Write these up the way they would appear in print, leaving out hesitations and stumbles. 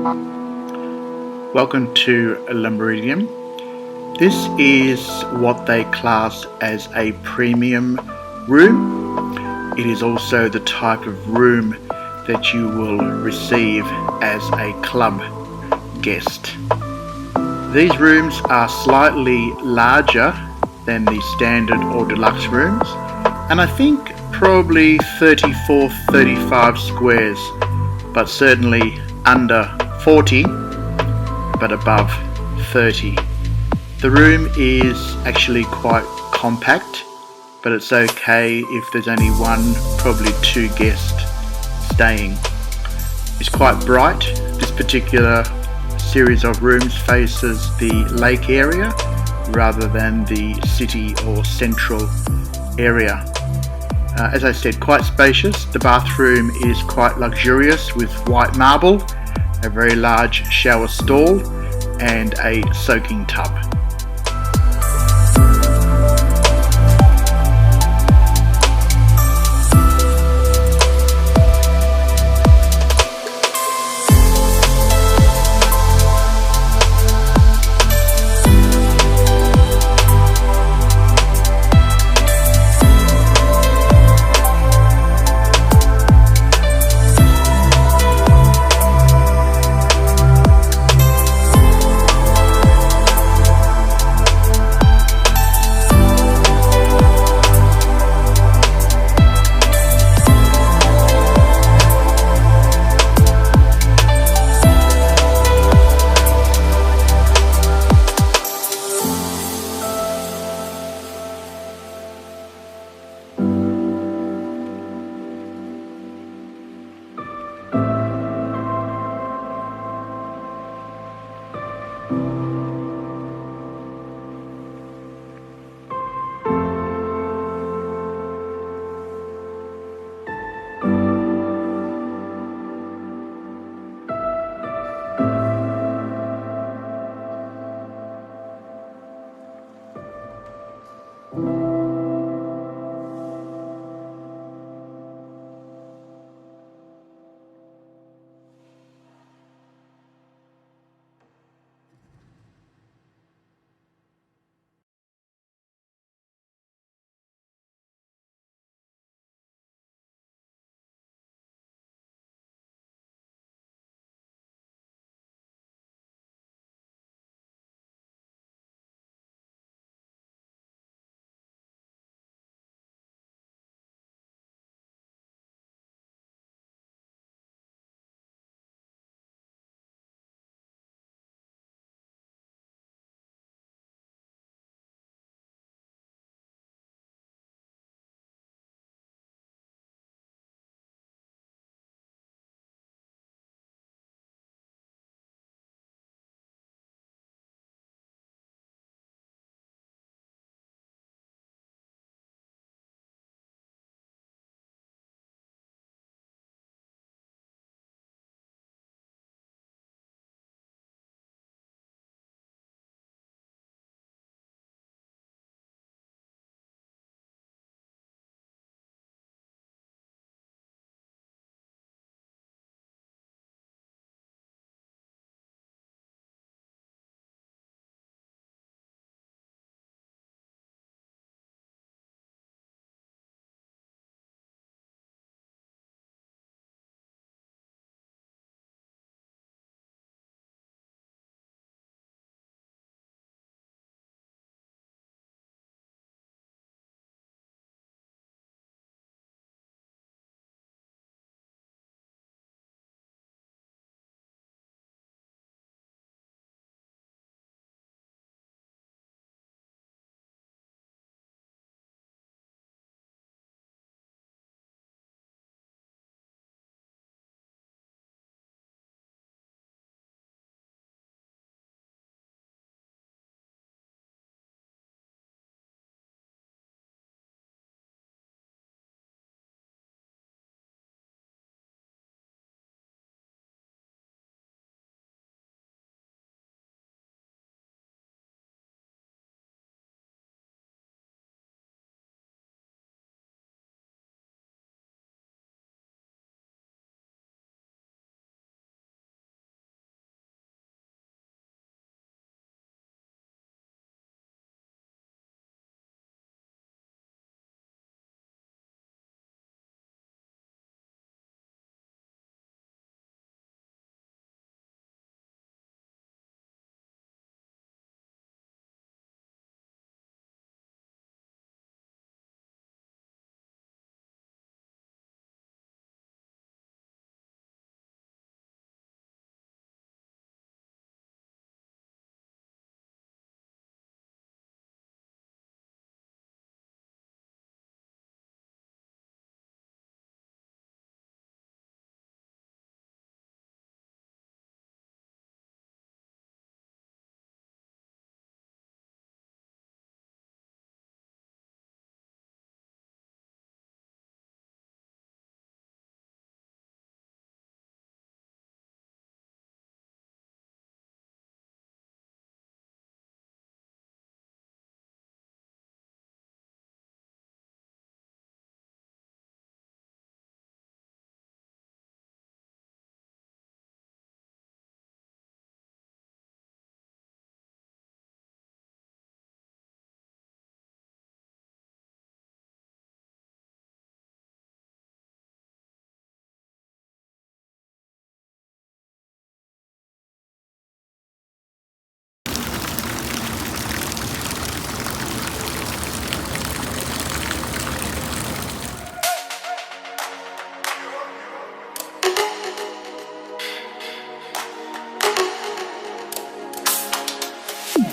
Welcome to Le Meridien. This is what they class as a premium room. It is also the type of room that you will receive as a club guest. These rooms are slightly larger than the standard or deluxe rooms, and I think probably 34-35 squares, but certainly under 40 but above 30. The room is actually quite compact, but it's okay if there's only one, probably two guests staying. It's quite bright. This particular series of rooms faces the lake area rather than the city or central area. As I said, quite spacious. The bathroom is quite luxurious with white marble, a very large shower stall, and a soaking tub.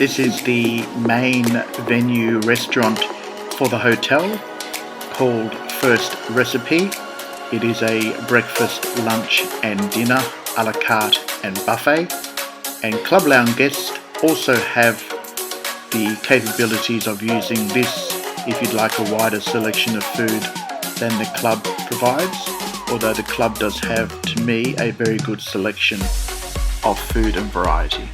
This is the main venue restaurant for the hotel called First Recipe. It is a breakfast, lunch and dinner a la carte and buffet. And Club Lounge guests also have the capabilities of using this if you'd like a wider selection of food than the club provides, although the club does have, to me, a very good selection of food and variety.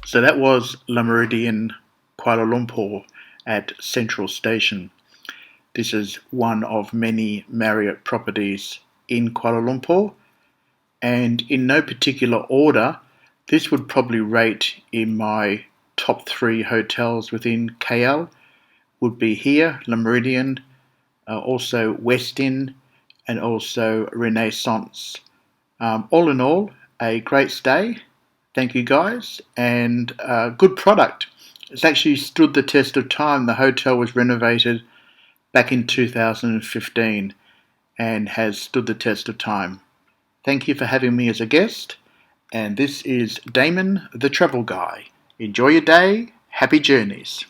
So that was Meridien Kuala Lumpur at Central Station. This is one of many Marriott properties in Kuala Lumpur, and in no particular order, this would probably rate in my top 3 hotels within KL. Would be here, Meridien, also Westin, and also Renaissance. All in all, a great stay. Thank you guys, and good product. It's actually stood the test of time. The hotel was renovated back in 2015 and has stood the test of time. Thank you for having me as a guest, and this is Damon the Travel Guy. Enjoy your day, happy journeys.